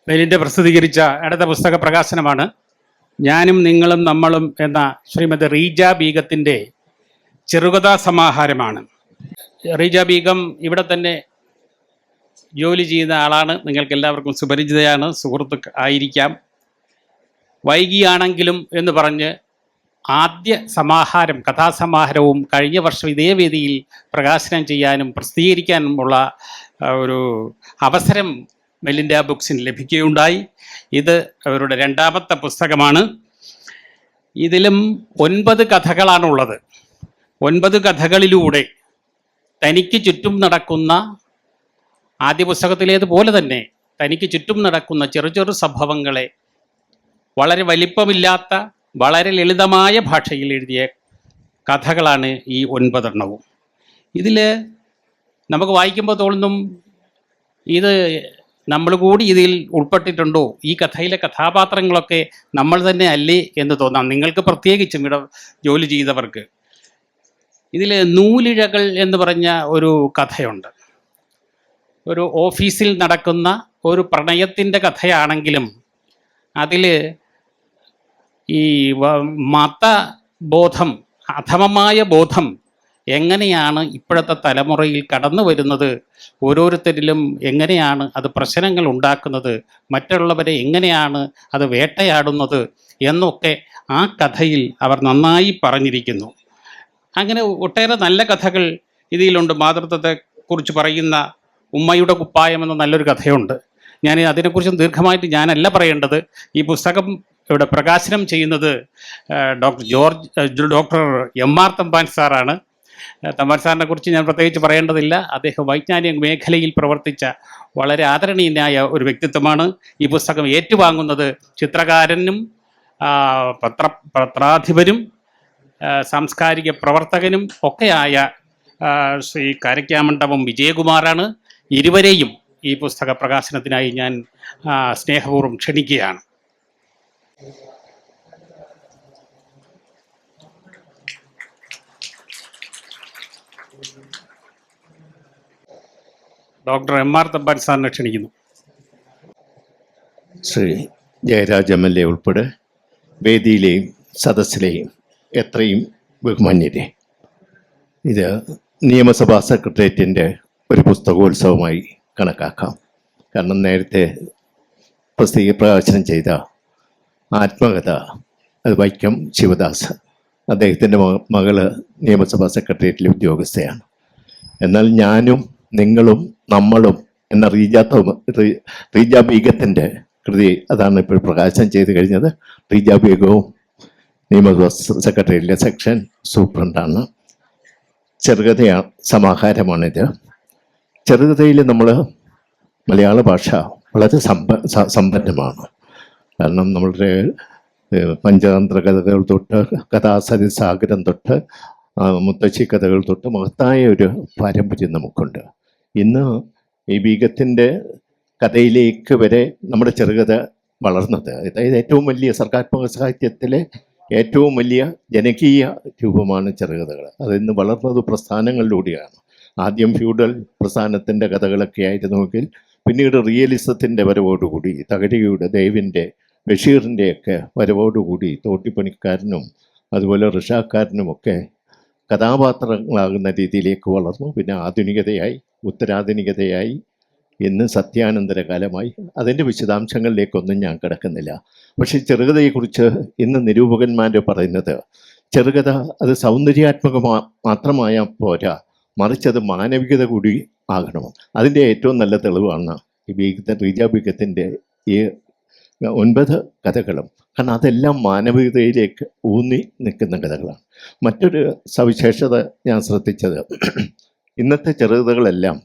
Melinda പ്രസിദ്ധീകരിച്ച അടുത്ത പുസ്തക പ്രകാശനമാണ് ഞാനും നിങ്ങളും നമ്മളും എന്ന ശ്രീമതി റീജ ബീഗത്തിൻ്റെ ചെറുകഥാ സമാഹാരമാണ്. റീജ ബീഗം ഇവിടെ തന്നെ ജോലി ചെയ്യുന്ന ആളാണ്. നിങ്ങൾക്ക് എല്ലാവർക്കും സുപരിചിതയാണ്, സുഹൃത്ത് ആയിരിക്കാം. വൈകിയാണെങ്കിലും എന്ന് പറഞ്ഞ് ആദ്യ സമാഹാരം, കഥാസമാഹാരവും കഴിഞ്ഞ വർഷം ഇതേ വേദിയിൽ പ്രകാശനം ചെയ്യാനും പ്രസിദ്ധീകരിക്കാനുമുള്ള ഒരു അവസരം മെലിൻഡ ബുക്സിന് ലഭിക്കുകയുണ്ടായി. ഇത് അവരുടെ രണ്ടാമത്തെ പുസ്തകമാണ്. ഇതിലും 9 കഥകളാണുള്ളത്. 9 കഥകളിലൂടെ തനിക്ക് ചുറ്റും നടക്കുന്ന, ആദ്യ പുസ്തകത്തിലേതുപോലെ തന്നെ തനിക്ക് ചുറ്റും നടക്കുന്ന ചെറു ചെറു സംഭവങ്ങളെ വളരെ വലിപ്പമില്ലാത്ത, വളരെ ലളിതമായ ഭാഷയിൽ എഴുതിയ കഥകളാണ് ഈ 9 എണ്ണവും. ഇതിൽ നമുക്ക് വായിക്കുമ്പോൾ തോന്നും ഇത് നമ്മൾ കൂടി ഇതിൽ ഉൾപ്പെട്ടിട്ടുണ്ടോ, ഈ കഥയിലെ കഥാപാത്രങ്ങളൊക്കെ നമ്മൾ തന്നെ അല്ലേ എന്ന് തോന്നാം, നിങ്ങൾക്ക് പ്രത്യേകിച്ചും ഇവിടെ ജോലി ചെയ്തവർക്ക്. ഇതിൽ നൂലിഴകൾ എന്ന് പറഞ്ഞ ഒരു കഥയുണ്ട്. ഒരു ഓഫീസിൽ നടക്കുന്ന ഒരു പ്രണയത്തിൻ്റെ കഥയാണെങ്കിലും അതിൽ ഈ മതബോധം, അധമമായ ബോധം എങ്ങനെയാണ് ഇപ്പോഴത്തെ തലമുറയിൽ കടന്നു വരുന്നത്, ഓരോരുത്തരിലും എങ്ങനെയാണ് അത് പ്രശ്നങ്ങൾ ഉണ്ടാക്കുന്നത്, മറ്റുള്ളവരെ എങ്ങനെയാണ് അത് വേട്ടയാടുന്നത് എന്നൊക്കെ ആ കഥയിൽ അവർ നന്നായി പറഞ്ഞിരിക്കുന്നു. അങ്ങനെ ഒട്ടേറെ നല്ല കഥകൾ ഇതിലുണ്ട്. മാതൃത്വത്തെക്കുറിച്ച് പറയുന്ന ഉമ്മയുടെ കുപ്പായം എന്ന നല്ലൊരു കഥയുണ്ട്. ഞാൻ അതിനെക്കുറിച്ച് ദീർഘമായിട്ട് ഞാനല്ല പറയേണ്ടത്. ഈ പുസ്തകം ഇവിടെ പ്രകാശനം ചെയ്യുന്നത് ഡോക്ടർ എം.ആർ. തമ്പാൻ സാറാണ്. തമ്പാൻ സാറിനെ കുറിച്ച് ഞാൻ പ്രത്യേകിച്ച് പറയേണ്ടതില്ല. അദ്ദേഹം വൈജ്ഞാനിക മേഖലയിൽ പ്രവർത്തിച്ച വളരെ ആദരണീയനായ ഒരു വ്യക്തിത്വമാണ്. ഈ പുസ്തകം ഏറ്റുവാങ്ങുന്നത് ചിത്രകാരനും പത്രാധിപരും സാംസ്കാരിക പ്രവർത്തകനും ഒക്കെയായ ശ്രീ കാരക്കാമണ്ഡപം വിജയകുമാറാണ്. ഇരുവരെയും ഈ പുസ്തക പ്രകാശനത്തിനായി ഞാൻ സ്നേഹപൂർവ്വം ക്ഷണിക്കുകയാണ്. ഡോക്ടർ എം.ആർ. തമ്പാൻ സാറിനെ ക്ഷണിക്കുന്നു. ശ്രീ ജയരാജ് എം.എൽ.എ. ഉൾപ്പെടെ വേദിയിലെയും സദസ്സിലെയും എത്രയും ബഹുമാന്യരെ, ഇത് നിയമസഭാ സെക്രട്ടേറിയറ്റിൻ്റെ ഒരു പുസ്തകോത്സവമായി കണക്കാക്കാം. കാരണം നേരത്തെ പ്രകാശനം ചെയ്ത ആത്മകഥ അത് വൈക്കം ശിവദാസ്, അദ്ദേഹത്തിൻ്റെ മകള് നിയമസഭാ സെക്രട്ടേറിയറ്റിലെ ഉദ്യോഗസ്ഥയാണ്. എന്നാൽ ഞാനും നിങ്ങളും നമ്മളും എന്ന റീജ ബീഗത്തിൻ്റെ കൃതി അതാണ് ഇപ്പോൾ പ്രകാശനം ചെയ്ത് കഴിഞ്ഞത്. റീജ ബീഗവും നിയമസഭാ സെക്രട്ടേറിയറ്റിലെ സെക്ഷൻ സൂപ്രണ്ടാണ്. ചെറുകഥ സമാഹാരമാണിത്. ചെറുകഥയിൽ നമ്മൾ മലയാള ഭാഷ വളരെ സമ്പന്നമാണ്. കാരണം നമ്മളുടെ പഞ്ചതന്ത്ര കഥകൾ തൊട്ട് കഥാസരിസാഗരം തൊട്ട് മുത്തശ്ശി കഥകൾ തൊട്ട് മഹത്തായ ഒരു പാരമ്പര്യം നമുക്കുണ്ട്. ഇന്ന് ഈ ബീഗത്തിൻ്റെ കഥയിലേക്ക് വരെ നമ്മുടെ ചെറുകഥ വളർന്നത്, അതായത് ഏറ്റവും വലിയ സർഗാത്മക സാഹിത്യത്തിലെ ഏറ്റവും വലിയ ജനകീയ രൂപമാണ് ചെറുകഥകൾ. അതിന്ന് വളർന്നത് പ്രസ്ഥാനങ്ങളിലൂടെയാണ്. ആദ്യം ഫ്യൂഡൽ പ്രസ്ഥാനത്തിൻ്റെ കഥകളൊക്കെ ആയിരുന്നുവെങ്കിൽ പിന്നീട് റിയലിസത്തിൻ്റെ വരവോടുകൂടി, തകഴിയുടെ, ദേവിൻ്റെ, ബഷീറിൻ്റെയൊക്കെ വരവോടുകൂടി തോട്ടിപ്പണിക്കാരനും അതുപോലെ ഋഷാക്കാരനുമൊക്കെ കഥാപാത്രങ്ങളാകുന്ന രീതിയിലേക്ക് വളർന്നു. പിന്നെ ആധുനികതയായി, ഉത്തരാധുനികതയായി, ഇന്ന് സത്യാനന്തര കാലമായി. അതിൻ്റെ വിശദാംശങ്ങളിലേക്കൊന്നും ഞാൻ കിടക്കുന്നില്ല. പക്ഷേ ചെറുകഥയെക്കുറിച്ച് ഇന്ന് നിരൂപകന്മാർ പറയുന്നത് ചെറുകഥ അത് സൗന്ദര്യാത്മക മാത്രമായ പോരാ, മറിച്ച് അത് മാനവികത കൂടി ആകണം. അതിൻ്റെ ഏറ്റവും നല്ല തെളിവാണ് ഈ റീജ ബീഗത്തിൻ്റെ ഈ 9 കഥകളും. കാരണം അതെല്ലാം മാനവികതയിലേക്ക് ഊന്നി നിൽക്കുന്ന കഥകളാണ്. മറ്റൊരു സവിശേഷത ഞാൻ ശ്രദ്ധിച്ചത്, ഇന്നത്തെ ചെറുകഥകളെല്ലാം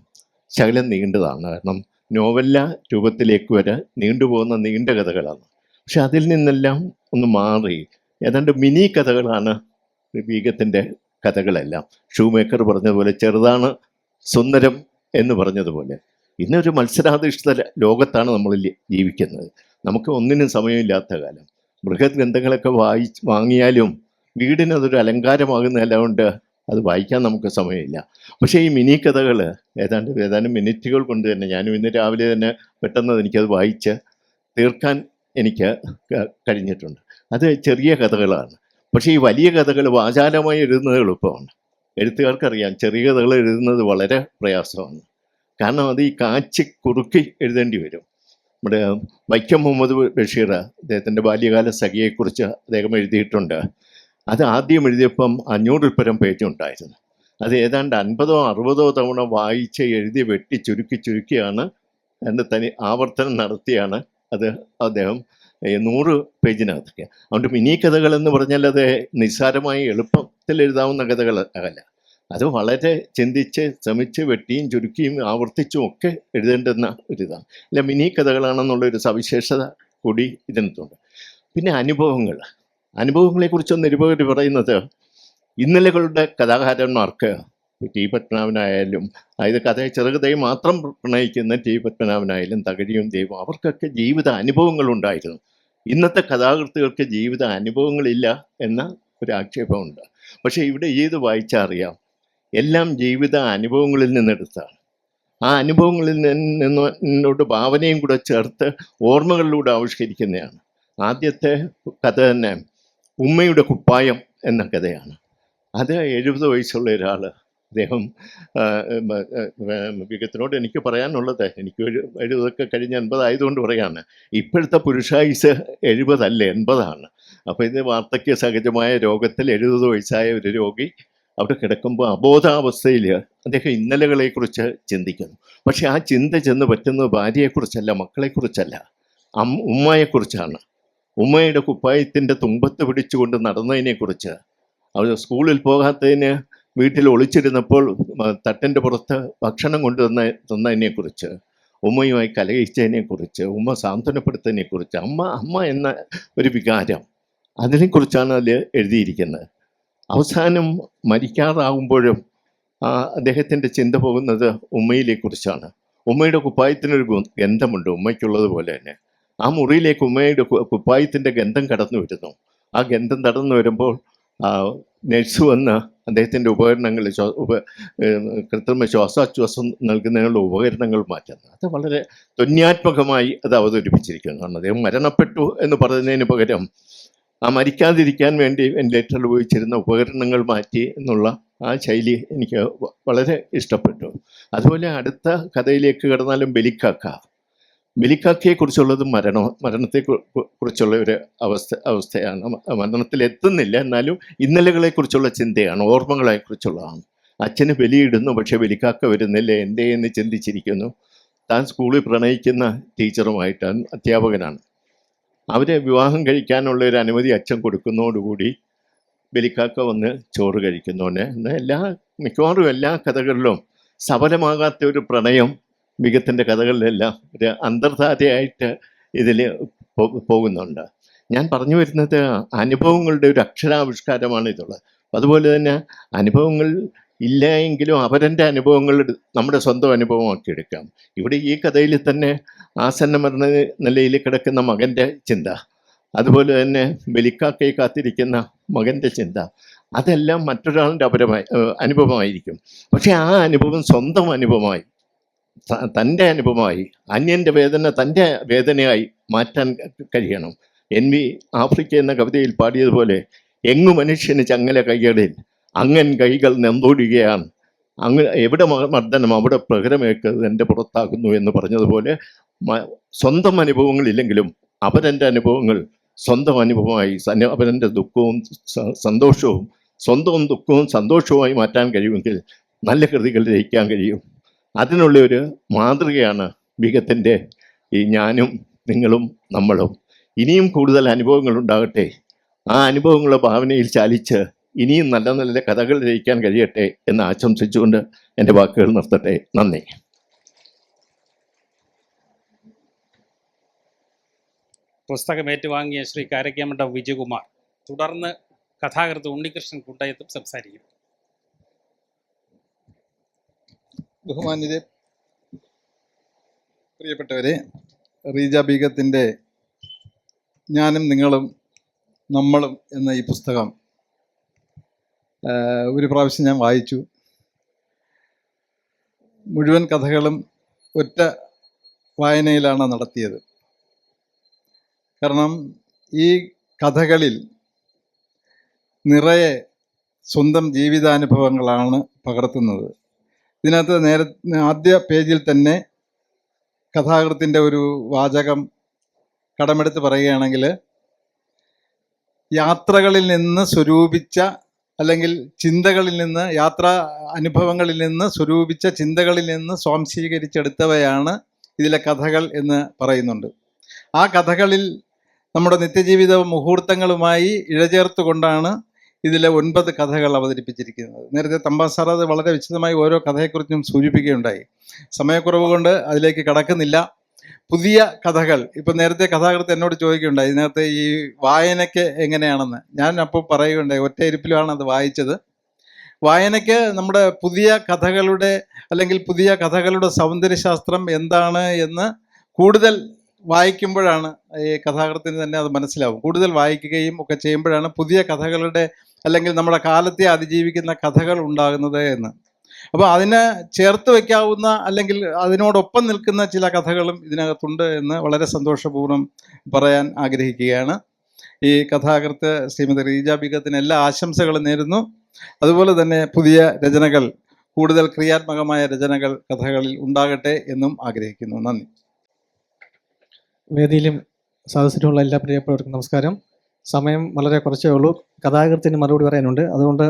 ശകലം നീണ്ടതാണ്. കാരണം നോവല്ല രൂപത്തിലേക്ക് വരെ നീണ്ടുപോകുന്ന നീണ്ട കഥകളാണ്. പക്ഷെ അതിൽ നിന്നെല്ലാം ഒന്ന് മാറി ഏതാണ്ട് മിനി കഥകളാണ് ബീഗത്തിൻ്റെ കഥകളെല്ലാം. ഷൂമേക്കർ പറഞ്ഞതുപോലെ ചെറുതാണ് സുന്ദരം എന്ന് പറഞ്ഞതുപോലെ ഇന്നൊരു മത്സരാധിഷ്ഠിത ലോകത്താണ് നമ്മൾ ജീവിക്കുന്നത്. നമുക്ക് ഒന്നിനും സമയമില്ലാത്ത കാലം. ബൃഹത് ഗ്രന്ഥങ്ങളൊക്കെ വാങ്ങിയാലും വീടിനതൊരു അലങ്കാരമാകുന്നതല്ല കൊണ്ട് അത് വായിക്കാൻ നമുക്ക് സമയമില്ല. പക്ഷേ ഈ മിനി കഥകൾ ഏതാനും മിനിറ്റുകൾ കൊണ്ട് തന്നെ, ഞാനും ഇന്ന് രാവിലെ തന്നെ പെട്ടെന്ന് എനിക്കത് വായിച്ച് തീർക്കാൻ എനിക്ക് കഴിഞ്ഞിട്ടുണ്ട്. അത് ചെറിയ കഥകളാണ്. പക്ഷേ ഈ വലിയ കഥകൾ വാചാലമായി എഴുതുന്നത് എളുപ്പമാണ്. എഴുത്തുകാർക്കറിയാം ചെറിയ കഥകൾ എഴുതുന്നത് വളരെ പ്രയാസമാണ്. കാരണം അത് ഈ കാച്ചി കുറുക്കി എഴുതേണ്ടി വരും. നമ്മുടെ വൈക്കം മുഹമ്മദ് ബഷീർ അദ്ദേഹത്തിൻ്റെ ബാല്യകാല സഖിയെക്കുറിച്ച് അദ്ദേഹം എഴുതിയിട്ടുണ്ട്. അത് ആദ്യം എഴുതിയപ്പം 500-ൽ പരം പേജുണ്ടായിരുന്നു. അത് ഏതാണ്ട് 50-60 തവണ വായിച്ച് എഴുതി വെട്ടി ചുരുക്കിയാണ് എൻ്റെ ആവർത്തനം നടത്തിയാണ് അത് അദ്ദേഹം 100 പേജിനകത്തൊക്കെ. അതുകൊണ്ട് മിനി കഥകൾ എന്ന് പറഞ്ഞാൽ അത് നിസ്സാരമായി എളുപ്പത്തിൽ എഴുതാവുന്ന കഥകൾ അല്ല. അത് വളരെ ചിന്തിച്ച് ശ്രമിച്ച് വെട്ടിയും ചുരുക്കിയും ആവർത്തിച്ചും ഒക്കെ എഴുതേണ്ടുന്ന ഒരിതാണ്. അല്ല, മിനി കഥകളാണെന്നുള്ളൊരു സവിശേഷത കൂടി ഇതിനകത്തുണ്ട്. പിന്നെ അനുഭവങ്ങളെക്കുറിച്ച് നിരൂപകർ പറയുന്നത് ഇന്നലകളുടെ കഥാകാരന്മാർക്ക് ടി പത്മനാഭനായാലും, അതായത് ചെറുകഥയെ മാത്രം പ്രണയിക്കുന്ന ടി പത്മനാഭനായാലും തകഴിയും ദൈവം, അവർക്കൊക്കെ ജീവിത അനുഭവങ്ങളുണ്ടായിരുന്നു. ഇന്നത്തെ കഥാകൃത്തുകൾക്ക് ജീവിത അനുഭവങ്ങളില്ല എന്ന ഒരു ആക്ഷേപമുണ്ട്. പക്ഷേ ഇവിടെ ഏത് വായിച്ചാൽ അറിയാം, എല്ലാം ജീവിത അനുഭവങ്ങളിൽ നിന്നെടുത്താണ്. ആ അനുഭവങ്ങളിൽ നിന്നോട് ഭാവനയും കൂടെ ചേർത്ത് ഓർമ്മകളിലൂടെ ആവിഷ്കരിക്കുന്നതാണ്. ആദ്യത്തെ കഥ തന്നെ ഉമ്മയുടെ കുപ്പായം എന്ന കഥയാണ്. അത് 70 വയസ്സുള്ള ഒരാൾ, അദ്ദേഹം വിഗത്തിനോട് എനിക്ക് പറയാനുള്ളത്, എനിക്ക് 70 കഴിഞ്ഞ് 80 ആയതുകൊണ്ട് പറയാണ്, ഇപ്പോഴത്തെ പുരുഷായുസ് 70 അല്ല 80. അപ്പോൾ ഇത് വാർദ്ധക്യ സഹജമായ രോഗത്തിൽ 70 വയസ്സായ ഒരു രോഗി അവിടെ കിടക്കുമ്പോൾ അബോധാവസ്ഥയിൽ അദ്ദേഹം ഇന്നലകളെക്കുറിച്ച് ചിന്തിക്കുന്നു. പക്ഷെ ആ ചിന്ത ചെന്ന് പറ്റുന്നത് ഭാര്യയെക്കുറിച്ചല്ല, മക്കളെക്കുറിച്ചല്ല, ഉമ്മയെക്കുറിച്ചാണ്. ഉമ്മയുടെ കുപ്പായത്തിൻ്റെ തുമ്പത്ത് പിടിച്ചുകൊണ്ട് നടന്നതിനെക്കുറിച്ച്, അവർ സ്കൂളിൽ പോകാത്തതിന് വീട്ടിൽ ഒളിച്ചിരുന്നപ്പോൾ തട്ടിൻ്റെ പുറത്ത് ഭക്ഷണം തന്നതിനെക്കുറിച്ച്, ഉമ്മയുമായി കലഹിച്ചതിനെക്കുറിച്ച്, ഉമ്മ സാന്ത്വനപ്പെടുത്തതിനെക്കുറിച്ച്, അമ്മ എന്ന ഒരു വികാരം, അതിനെക്കുറിച്ചാണ് അതിൽ എഴുതിയിരിക്കുന്നത്. അവസാനം മരിക്കാറാകുമ്പോഴും അദ്ദേഹത്തിൻ്റെ ചിന്ത പോകുന്നത് ഉമ്മയിലെക്കുറിച്ചാണ്. ഉമ്മയുടെ കുപ്പായത്തിനൊരു ഗന്ധമുണ്ട്, ഉമ്മയ്ക്കുള്ളത് പോലെ തന്നെ. ആ മുറിയിലേക്ക് ഉമ്മയുടെ കുപ്പായത്തിൻ്റെ ഗന്ധം കടന്നു വരുന്നു. ആ ഗന്ധം കടന്നു വരുമ്പോൾ നഴ്സ് വന്ന് അദ്ദേഹത്തിൻ്റെ ഉപകരണങ്ങൾ, കൃത്രിമ ശ്വാസോച്ഛ്വാസം നൽകുന്നതിനുള്ള ഉപകരണങ്ങൾ മാറ്റുന്നു. അത് വളരെ ധ്വന്യാത്മകമായി അത് അവതരിപ്പിച്ചിരിക്കുന്നു. കാരണം അദ്ദേഹം മരണപ്പെട്ടു എന്ന് പറയുന്നതിന് പകരം ആ മരിക്കാതിരിക്കാൻ വേണ്ടി വെന്റിലേറ്ററിൽ ഉപയോഗിച്ചിരുന്ന ഉപകരണങ്ങൾ മാറ്റി എന്നുള്ള ആ ശൈലി എനിക്ക് വളരെ ഇഷ്ടപ്പെട്ടു. അതുപോലെ അടുത്ത കഥയിലേക്ക് കടന്നാലും ബലിക്കാക്കയെക്കുറിച്ചുള്ളത് മരണത്തെ കുറിച്ചുള്ള ഒരു അവസ്ഥയാണ്. മരണത്തിലെത്തുന്നില്ല, എന്നാലും ഇന്നലകളെക്കുറിച്ചുള്ള ചിന്തയാണ്, ഓർമ്മകളെക്കുറിച്ചുള്ളതാണ്. അച്ഛന് ബലിയിടുന്നു, പക്ഷെ ബലിക്കാക്ക വരുന്നില്ല, എന്തേ എന്ന് ചിന്തിച്ചിരിക്കുന്നു. താൻ സ്കൂളിൽ പ്രണയിക്കുന്ന ടീച്ചറുമായിട്ടാണ്, അധ്യാപകനാണ്. അവരെ വിവാഹം കഴിക്കാനുള്ള ഒരു അനുമതി അച്ഛൻ കൊടുക്കുന്നതോടുകൂടി ബലിക്കാക്ക വന്ന് ചോറ് കഴിക്കുന്നോനെ. മിക്കവാറും എല്ലാ കഥകളിലും സഫലമാകാത്ത ഒരു പ്രണയം മികത്തിൻ്റെ കഥകളിലെല്ലാം ഒരു അന്തർധാരയായിട്ട് ഇതിൽ പോകുന്നുണ്ട്. ഞാൻ പറഞ്ഞു വരുന്നത് അനുഭവങ്ങളുടെ ഒരു അക്ഷരാവിഷ്കാരമാണ് ഇതുള്ളത്. അതുപോലെ തന്നെ അനുഭവങ്ങൾ ഇല്ല എങ്കിലും അവരുടെ അനുഭവങ്ങൾ നമ്മുടെ സ്വന്തം അനുഭവമാക്കി എടുക്കാം. ഇവിടെ ഈ കഥയിൽ തന്നെ ആസന്ന മരണ നിലയിൽ കിടക്കുന്ന മകൻ്റെ ചിന്ത, അതുപോലെ തന്നെ ബലിക്കാക്കയെ കാത്തിരിക്കുന്ന മകൻ്റെ ചിന്ത, അതെല്ലാം മറ്റൊരാളുടെ അനുഭവമായിരിക്കും. പക്ഷെ ആ അനുഭവം സ്വന്തം അനുഭവമായി, തൻ്റെ അനുഭവമായി, അന്യൻ്റെ വേദന തൻ്റെ വേദനയായി മാറ്റാൻ കഴിയണം. NV ആഫ്രിക്ക എന്ന കവിതയിൽ പാടിയതുപോലെ, എങ്ങു മനുഷ്യന് ചങ്ങല കൈകളിൽ അങ്ങൻ കൈകൾ നെന്തോടുകയാണ്, എവിടെ മർദ്ദനം അവിടെ പ്രഹരമേക്കുന്നത് എൻ്റെ പുറത്താകുന്നു എന്ന് പറഞ്ഞതുപോലെ, സ്വന്തം അനുഭവങ്ങളില്ലെങ്കിലും അവരെൻ്റെ അനുഭവങ്ങൾ സ്വന്തം അനുഭവമായി, അവരെൻ്റെ ദുഃഖവും സന്തോഷവും, സ്വന്തവും ദുഃഖവും സന്തോഷവുമായി മാറ്റാൻ കഴിയുമെങ്കിൽ നല്ല കൃതികൾ രചിക്കാൻ കഴിയും. അതിനുള്ള ഒരു മാതൃകയാണ് വിഗത്തിൻ്റെ ഈ ഞാനും നിങ്ങളും നമ്മളും. ഇനിയും കൂടുതൽ അനുഭവങ്ങൾ ഉണ്ടാകട്ടെ. ആ അനുഭവങ്ങളെ ഭാവനയിൽ ചാലിച്ച് ഇനിയും നല്ല നല്ല കഥകൾ രചിക്കാൻ കഴിയട്ടെ എന്ന് ആശംസിച്ചുകൊണ്ട് എൻ്റെ വാക്കുകൾ നിർത്തട്ടെ. നന്ദി. പുസ്തകം ഏറ്റുവാങ്ങിയ ശ്രീ കാരക്കാമണ്ഡം വിജയകുമാർ തുടർന്ന് കഥാകൃത്ത് ഉണ്ണികൃഷ്ണൻ കുട്ടയത്തും സംസാരിക്കും. ബഹുമാന്യരെ, പ്രിയപ്പെട്ടവരെ, റീജ ബീഗത്തിൻ്റെ ഞാനും നിങ്ങളും നമ്മളും എന്ന ഈ പുസ്തകം ഒരു പ്രാവശ്യം ഞാൻ വായിച്ചു. മുഴുവൻ കഥകളും ഒറ്റ വായനയിലാണ് നടത്തിയത്. കാരണം ഈ കഥകളിൽ നിറയെ സ്വന്തം ജീവിതാനുഭവങ്ങളാണ് പകർത്തുന്നത്. ഇതിനകത്ത് ആദ്യ പേജിൽ തന്നെ കഥാകൃത്തിൻ്റെ ഒരു വാചകം കടമെടുത്ത് പറയുകയാണെങ്കിൽ, യാത്രകളിൽ നിന്ന് സ്വരൂപിച്ച അല്ലെങ്കിൽ ചിന്തകളിൽ നിന്ന്, യാത്രാ അനുഭവങ്ങളിൽ നിന്ന് സ്വരൂപിച്ച ചിന്തകളിൽ നിന്ന് സ്വാംശീകരിച്ചെടുത്തവയാണ് ഇതിലെ കഥകൾ എന്ന് പറയുന്നുണ്ട്. ആ കഥകളിൽ നമ്മുടെ നിത്യജീവിത മുഹൂർത്തങ്ങളുമായി ഇഴചേർത്തുകൊണ്ടാണ് ഇതിലെ 9 കഥകൾ അവതരിപ്പിച്ചിരിക്കുന്നത്. നേരത്തെ തമ്പാൻ സാർ അത് വളരെ വിശദമായി ഓരോ കഥയെക്കുറിച്ചും സൂചിപ്പിക്കുകയുണ്ടായി. സമയക്കുറവ് കൊണ്ട് അതിലേക്ക് കടക്കുന്നില്ല. പുതിയ കഥകൾ, ഇപ്പം നേരത്തെ കഥാകൃത്ത് എന്നോട് ചോദിക്കുകയുണ്ടായി ഇതിനകത്ത് ഈ വായനയ്ക്ക് എങ്ങനെയാണെന്ന്. ഞാൻ അപ്പോൾ പറയുകയുണ്ടായി, ഒറ്റ ഇരിപ്പിലാണ് അത് വായിച്ചത്. വായനയ്ക്ക് നമ്മുടെ പുതിയ കഥകളുടെ അല്ലെങ്കിൽ പുതിയ കഥകളുടെ സൗന്ദര്യശാസ്ത്രം എന്താണ് എന്ന് കൂടുതൽ വായിക്കുമ്പോഴാണ് ഈ കഥാകൃത്തിന് തന്നെ അത് മനസ്സിലാവും. കൂടുതൽ വായിക്കുകയും ഒക്കെ ചെയ്യുമ്പോഴാണ് പുതിയ കഥകളുടെ അല്ലെങ്കിൽ നമ്മുടെ കാലത്തെ അതിജീവിക്കുന്ന കഥകൾ ഉണ്ടാകുന്നത് എന്ന്. അപ്പോൾ അതിനെ ചേർത്ത് വയ്ക്കാവുന്ന അല്ലെങ്കിൽ അതിനോടൊപ്പം നിൽക്കുന്ന ചില കഥകളും ഇതിനകത്തുണ്ട് എന്ന് വളരെ സന്തോഷപൂർവ്വം പറയാൻ ആഗ്രഹിക്കുകയാണ്. ഈ കഥാകൃത്ത് ശ്രീമതി റീജ ബീഗത്തിന് എല്ലാ ആശംസകളും നേരുന്നു. അതുപോലെ തന്നെ പുതിയ രചനകൾ, കൂടുതൽ ക്രിയാത്മകമായ രചനകൾ കഥകളിൽ ഉണ്ടാകട്ടെ എന്നും ആഗ്രഹിക്കുന്നു. നന്ദി. വേദിയിലും സദസ്സിലുമുള്ള എല്ലാ പ്രിയപ്പെട്ടവർക്കും നമസ്കാരം. സമയം വളരെ കുറച്ചേ ഉള്ളൂ. കഥാകൃത്തിന് മറുപടി പറയാനുണ്ട്. അതുകൊണ്ട്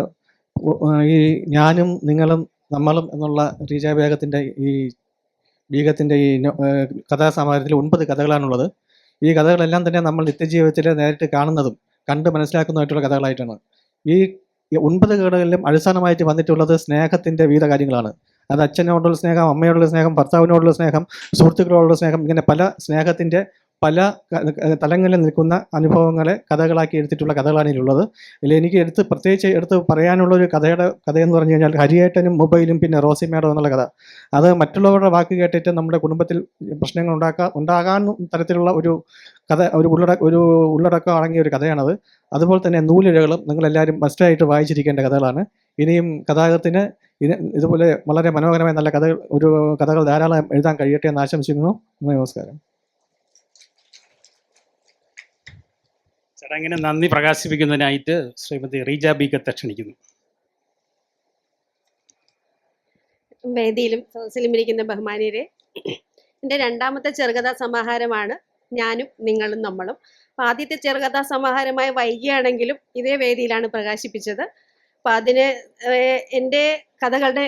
ഈ ഞാനും നിങ്ങളും നമ്മളും എന്നുള്ള റീജ ബീഗത്തിൻ്റെ ഈ കഥാസമാഹാരത്തിൽ 9 കഥകളാണുള്ളത്. ഈ കഥകളെല്ലാം തന്നെ നമ്മൾ നിത്യജീവിതത്തിൽ നേരിട്ട് കാണുന്നതും കണ്ട് മനസ്സിലാക്കുന്നതായിട്ടുള്ള കഥകളായിട്ടാണ്. ഈ 9 കഥകളിലും അടിസ്ഥാനമായിട്ട് വന്നിട്ടുള്ളത് സ്നേഹത്തിൻ്റെ വിവിധ കാര്യങ്ങളാണ്. അത് അച്ഛനോടുള്ള സ്നേഹം, അമ്മയോടുള്ള സ്നേഹം, ഭർത്താവിനോടുള്ള സ്നേഹം, സുഹൃത്തുക്കളോടുള്ള സ്നേഹം, ഇങ്ങനെ പല സ്നേഹത്തിൻ്റെ പല തലങ്ങളിൽ നിൽക്കുന്ന അനുഭവങ്ങളെ കഥകളാക്കി എടുത്തിട്ടുള്ള കഥകളാണ് ഇതിലുള്ളത്. ഇതിൽ എനിക്ക് പ്രത്യേകിച്ച് എടുത്ത് പറയാനുള്ളൊരു കഥയെന്ന് പറഞ്ഞു കഴിഞ്ഞാൽ ഹരിയേട്ടനും മൊബൈലും പിന്നെ റോസി മേഡം എന്നുള്ള കഥ. അത് മറ്റുള്ളവരുടെ വാക്ക് കേട്ടിട്ട് നമ്മുടെ കുടുംബത്തിൽ പ്രശ്നങ്ങൾ ഉണ്ടാകാൻ തരത്തിലുള്ള ഒരു കഥ, ഒരു ഉള്ളടക്കം അടങ്ങിയ ഒരു കഥയാണത്. അതുപോലെ തന്നെ നൂലിഴകളും നിങ്ങളെല്ലാവരും മസ്റ്റായിട്ട് വായിച്ചിരിക്കേണ്ട കഥകളാണ്. ഇനിയും കഥാകൃത്തിന് ഇതുപോലെ വളരെ മനോഹരമായ നല്ല കഥകൾ ധാരാളം എഴുതാൻ കഴിയട്ടെ എന്ന് ആശംസിക്കുന്നു. നമസ്കാരം. ചടങ്ങിന് നന്ദി പ്രകാശിപ്പിക്കുന്നതിനായിട്ട് ശ്രീമതി റീജ ബീഗത്തെ ക്ഷണിക്കുന്നു. വേദിയിലും സദസ്സിലും ഇരിക്കുന്ന ബഹുമാനിയരെ, എൻ്റെ 2ാമത്തെ ചെറുകഥാ സമാഹാരമാണ് ഞാനും നിങ്ങളും നമ്മളും. ആദ്യത്തെ ചെറുകഥാ സമാഹാരമായ വൈകിയാണെങ്കിലും ഇതേ വേദിയിലാണ് പ്രകാശിപ്പിച്ചത്. അപ്പം അതിന് എൻ്റെ കഥകളുടെ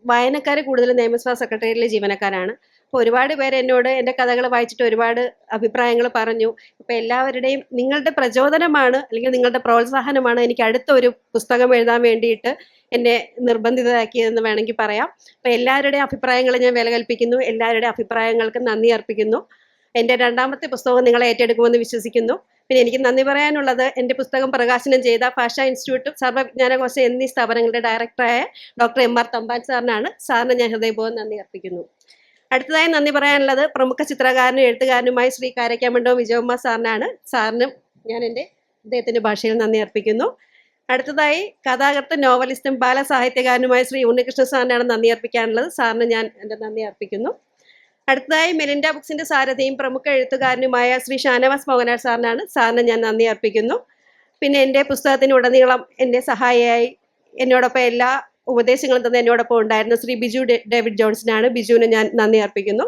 വായനക്കാർ കൂടുതലും നിയമസഭാ സെക്രട്ടേറിയറ്റിലെ ജീവനക്കാരാണ്. അപ്പോൾ ഒരുപാട് പേര് എന്നോട് എൻ്റെ കഥകൾ വായിച്ചിട്ട് ഒരുപാട് അഭിപ്രായങ്ങൾ പറഞ്ഞു. അപ്പോൾ എല്ലാവരുടെയും നിങ്ങളുടെ പ്രചോദനമാണ് അല്ലെങ്കിൽ നിങ്ങളുടെ പ്രോത്സാഹനമാണ് എനിക്ക് അടുത്ത ഒരു പുസ്തകം എഴുതാൻ വേണ്ടിയിട്ട് എന്നെ നിർബന്ധിതരാക്കിയതെന്ന് വേണമെങ്കിൽ പറയാം. അപ്പോൾ എല്ലാവരുടെയും അഭിപ്രായങ്ങൾ ഞാൻ വില കൽപ്പിക്കുന്നു. എല്ലാവരുടെയും അഭിപ്രായങ്ങൾക്ക് നന്ദി അർപ്പിക്കുന്നു. എൻ്റെ 2ാമത്തെ പുസ്തകം നിങ്ങളെ ഏറ്റെടുക്കുമെന്ന് വിശ്വസിക്കുന്നു. പിന്നെ എനിക്ക് നന്ദി പറയാനുള്ളത് എൻ്റെ പുസ്തകം പ്രകാശനം ചെയ്ത ഭാഷാ ഇൻസ്റ്റിറ്റ്യൂട്ടും സർവ്വവിജ്ഞാനകോശം എന്നീ സ്ഥാപനങ്ങളുടെ ഡയറക്ടറായ ഡോക്ടർ MR തമ്പാൻ സാറിനാണ്. സാറിന് ഞാൻ ഹൃദയപൂർവ്വം നന്ദി അർപ്പിക്കുന്നു. അടുത്തതായി നന്ദി പറയാനുള്ളത് പ്രമുഖ ചിത്രകാരനും എഴുത്തുകാരനുമായ ശ്രീ കാരയ്ക്കാമണ്ഡപം വിജയകുമാർ സാറിനാണ്. സാറിനും ഞാൻ അദ്ദേഹത്തിൻ്റെ ഭാഷയിൽ നന്ദി അർപ്പിക്കുന്നു. അടുത്തതായി കഥാകൃത്തും നോവലിസ്റ്റും ബാലസാഹിത്യകാരനുമായ ശ്രീ ഉണ്ണികൃഷ്ണൻ സാറിനാണ് നന്ദി അർപ്പിക്കാനുള്ളത്. സാറിന് ഞാൻ എൻ്റെ നന്ദി അർപ്പിക്കുന്നു. അടുത്തതായി മെലിൻഡ ബുക്സിൻ്റെ സാരഥിയും പ്രമുഖ എഴുത്തുകാരനുമായ ശ്രീ ഷാനവാസ് മോഹനാർ സാറിനാണ്. സാറിന് ഞാൻ നന്ദി അർപ്പിക്കുന്നു. പിന്നെ എൻ്റെ പുസ്തകത്തിനുടനീളം എൻ്റെ സഹായിയായി എന്നോടൊപ്പം എല്ലാ ഉപദേശങ്ങളും തന്നെ എന്നോടൊപ്പം ഉണ്ടായിരുന്ന ശ്രീ ബിജു ഡേവിഡ് ജോൺസനാണ്. ബിജുവിന് ഞാൻ നന്ദി അർപ്പിക്കുന്നു.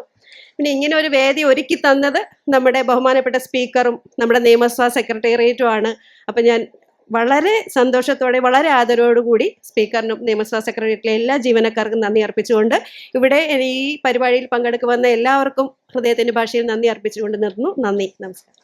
പിന്നെ ഇങ്ങനെ ഒരു വേദി ഒരുക്കി തന്നത് നമ്മുടെ ബഹുമാനപ്പെട്ട സ്പീക്കറും നമ്മുടെ നിയമസഭാ സെക്രട്ടേറിയറ്റുമാണ്. അപ്പം ഞാൻ വളരെ സന്തോഷത്തോടെ വളരെ ആദരവോടുകൂടി സ്പീക്കറിനും നിയമസഭാ സെക്രട്ടേറിയറ്റിലെ എല്ലാ ജീവനക്കാർക്കും നന്ദി അർപ്പിച്ചുകൊണ്ട് ഇവിടെ ഈ പരിപാടിയിൽ പങ്കെടുക്കുവന്ന എല്ലാവർക്കും ഹൃദയത്തിൻ്റെ ഭാഷയിൽ നന്ദി അർപ്പിച്ചുകൊണ്ട് നിർത്തുന്നു. നന്ദി, നമസ്കാരം.